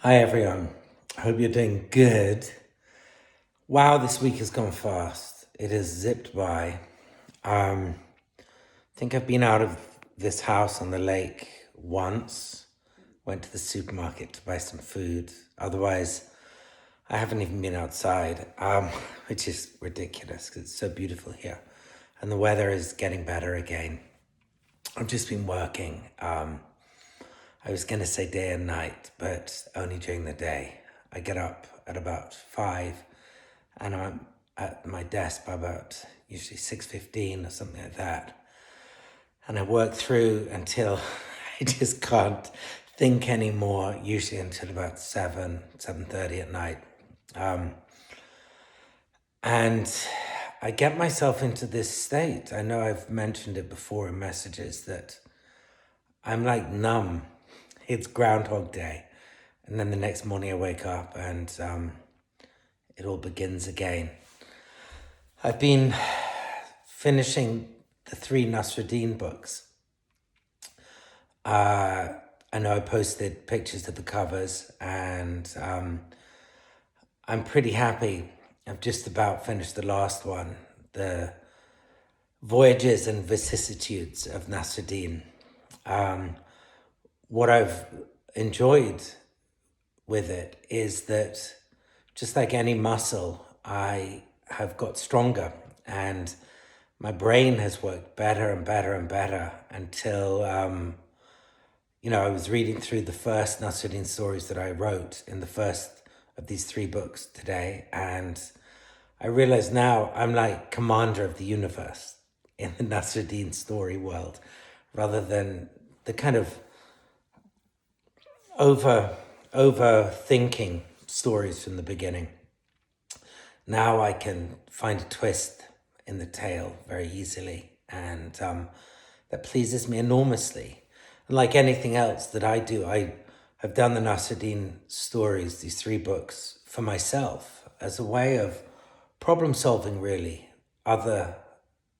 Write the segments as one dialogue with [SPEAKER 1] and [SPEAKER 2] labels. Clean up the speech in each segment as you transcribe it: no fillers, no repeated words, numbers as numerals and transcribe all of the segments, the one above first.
[SPEAKER 1] Hi everyone. I hope you're doing good. Wow, this week has gone fast. It has zipped by. I think I've been out of this house on the lake once. Went to the supermarket to buy some food. Otherwise, I haven't even been outside, which is ridiculous because it's so beautiful here. And the weather is getting better again. I've just been working. I was going to say day and night, but only during the day. I get up at about 5 and I'm at my desk by about usually 6:15 or something like that. And I work through until I just can't think anymore, usually until about 7:30 at night. And I get myself into this state. I know I've mentioned it before in messages that I'm like numb. It's Groundhog Day. And then the next morning I wake up and it all begins again. I've been finishing the 3 Nasruddin books. I know I posted pictures of the covers and I'm pretty happy. I've just about finished the last one, the Voyages and Vicissitudes of Nasruddin. What I've enjoyed with it is that just like any muscle, I have got stronger and my brain has worked better and better and better until, I was reading through the first Nasruddin stories that I wrote in the first of these 3 books today. And I realize now I'm like commander of the universe in the Nasruddin story world rather than the kind of overthinking stories from the beginning. Now I can find a twist in the tale very easily, and that pleases me enormously. And like anything else that I do, I have done the Nasruddin stories, these 3 books, for myself as a way of problem solving, really, other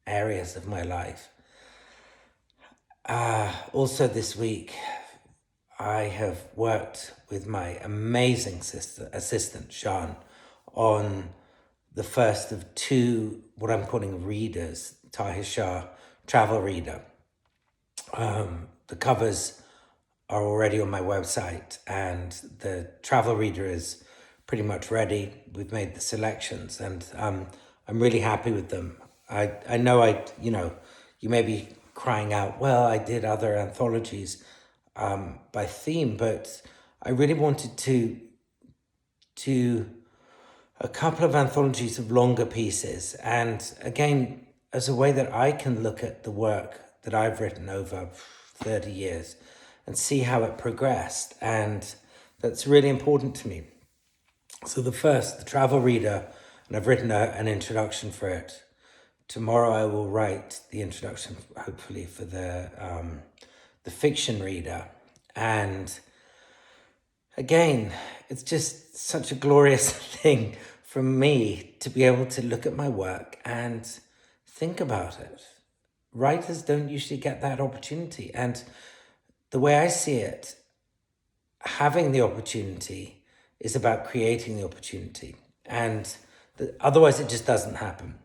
[SPEAKER 1] areas of my life. Also this week, I have worked with my amazing assistant, Sean, on the first of 2, what I'm calling readers, Tahir Shah Travel Reader. The covers are already on my website and the travel reader is pretty much ready. We've made the selections and I'm really happy with them. I know you may be crying out, well, I did other anthologies by theme, but I really wanted to a couple of anthologies of longer pieces. And again, as a way that I can look at the work that I've written over 30 years and see how it progressed. And that's really important to me. So the travel reader, and I've written an introduction for it. Tomorrow I will write the introduction, hopefully, for the fiction reader. And again, it's just such a glorious thing from me to be able to look at my work and think about it. Writers don't usually get that opportunity. And the way I see it, having the opportunity is about creating the opportunity. And otherwise it just doesn't happen.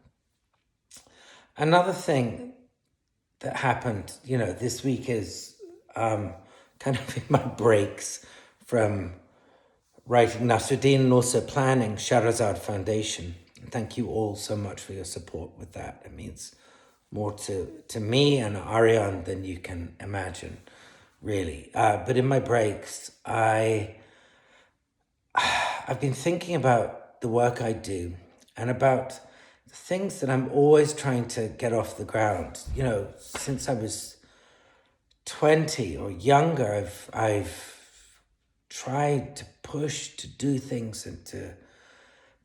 [SPEAKER 1] Another thing that happened, this week is kind of in my breaks from writing Nasruddin and also planning Shahrazad Foundation. And thank you all so much for your support with that. It means more to me and Ariane than you can imagine, really. But in my breaks, I've been thinking about the work I do and about the things that I'm always trying to get off the ground. Since I was 20 or younger, I've tried to push to do things and to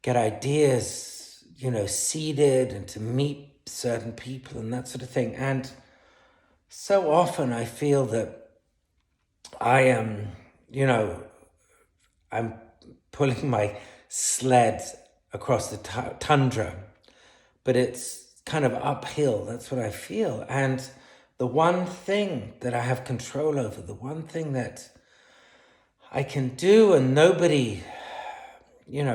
[SPEAKER 1] get ideas, seeded and to meet certain people and that sort of thing. And so often I feel that I am, I'm pulling my sled across the tundra, but it's kind of uphill. That's what I feel. And the one thing that I have control over, the one thing that I can do, and nobody,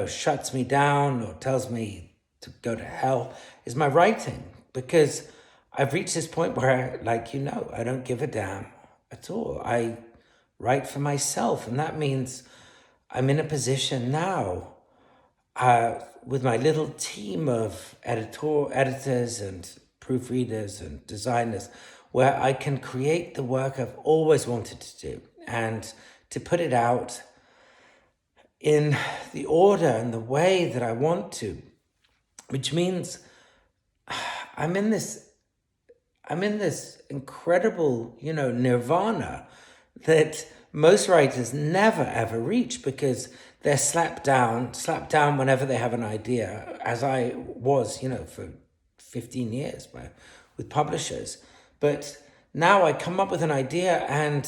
[SPEAKER 1] shuts me down or tells me to go to hell, is my writing. Because I've reached this point where, I don't give a damn at all. I write for myself, and that means I'm in a position now with my little team of editors and proofreaders and designers, where I can create the work I've always wanted to do and to put it out in the order and the way that I want to, which means I'm in this incredible, nirvana that most writers never ever reach, because they're slapped down whenever they have an idea, as I was, for 15 years with publishers. But now I come up with an idea, and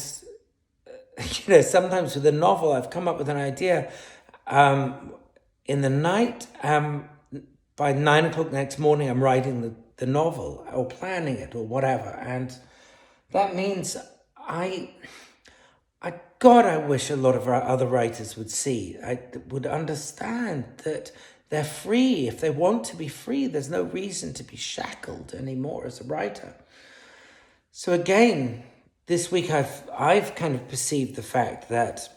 [SPEAKER 1] sometimes with a novel, I've come up with an idea in the night. By 9 o'clock next morning, I'm writing the novel or planning it or whatever. And that means God, I wish a lot of our other writers would understand that they're free. If they want to be free, there's no reason to be shackled anymore as a writer. So again, this week I've kind of perceived the fact that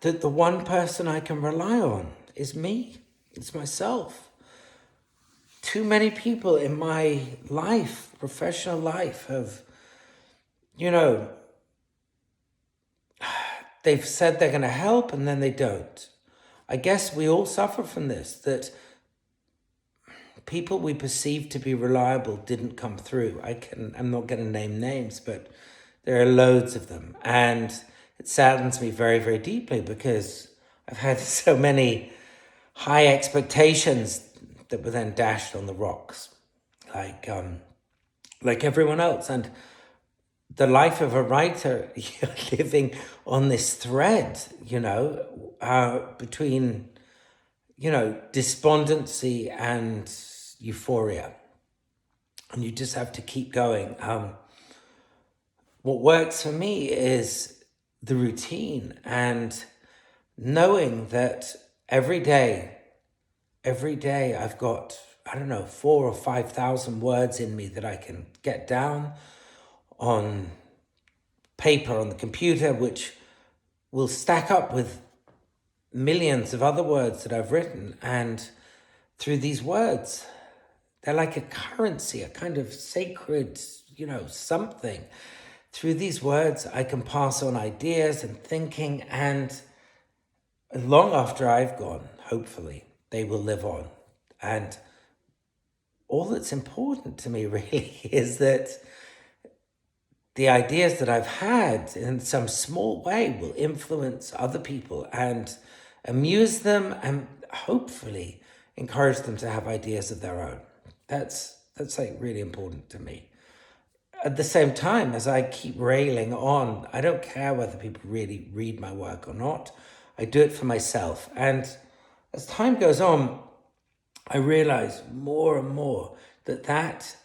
[SPEAKER 1] that the one person I can rely on is me. It's myself. Too many people in my life, professional life, have, they've said they're going to help and then they don't. I guess we all suffer from this, that people we perceive to be reliable didn't come through. I'm not going to name names, but there are loads of them. And it saddens me very, very deeply, because I've had so many high expectations that were then dashed on the rocks, like everyone else. And the life of a writer, you're living on this thread, between, despondency and euphoria. And you just have to keep going. What works for me is the routine, and knowing that every day I've got, 4,000 or 5,000 words in me that I can get down on paper on the computer, which will stack up with millions of other words that I've written. And through these words, they're like a currency, a kind of sacred, something. Through these words, I can pass on ideas and thinking, and long after I've gone, hopefully, they will live on. And all that's important to me really is that the ideas that I've had in some small way will influence other people and amuse them, and hopefully encourage them to have ideas of their own. That's really important to me. At the same time, as I keep railing on, I don't care whether people really read my work or not. I do it for myself. And as time goes on, I realize more and more that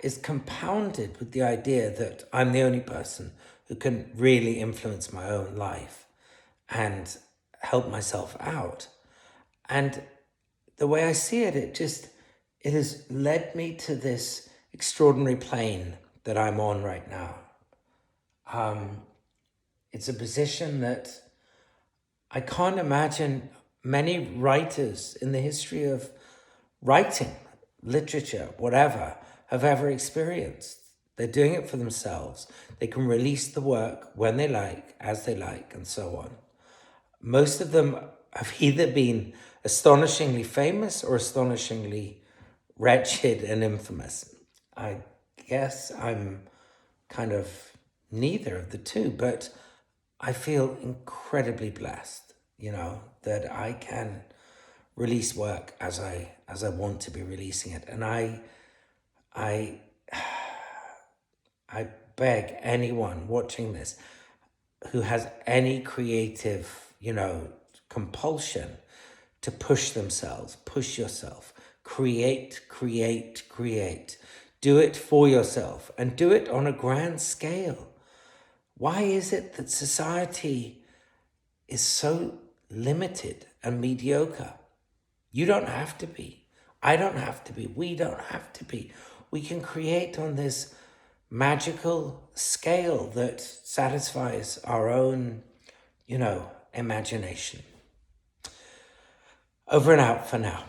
[SPEAKER 1] is compounded with the idea that I'm the only person who can really influence my own life and help myself out. And the way I see it, it has led me to this extraordinary plane that I'm on right now. It's a position that I can't imagine many writers in the history of writing, literature, whatever, have ever experienced. They're doing it for themselves. They can release the work when they like, as they like, and so on. Most of them have either been astonishingly famous or astonishingly wretched and infamous. I guess I'm kind of neither of the two, but I feel incredibly blessed, that I can release work as I want to be releasing it. And I beg anyone watching this who has any creative, compulsion to push themselves, push yourself, create. Do it for yourself and do it on a grand scale. Why is it that society is so limited and mediocre? You don't have to be. I don't have to be. We don't have to be. We can create on this magical scale that satisfies our own, imagination. Over and out for now.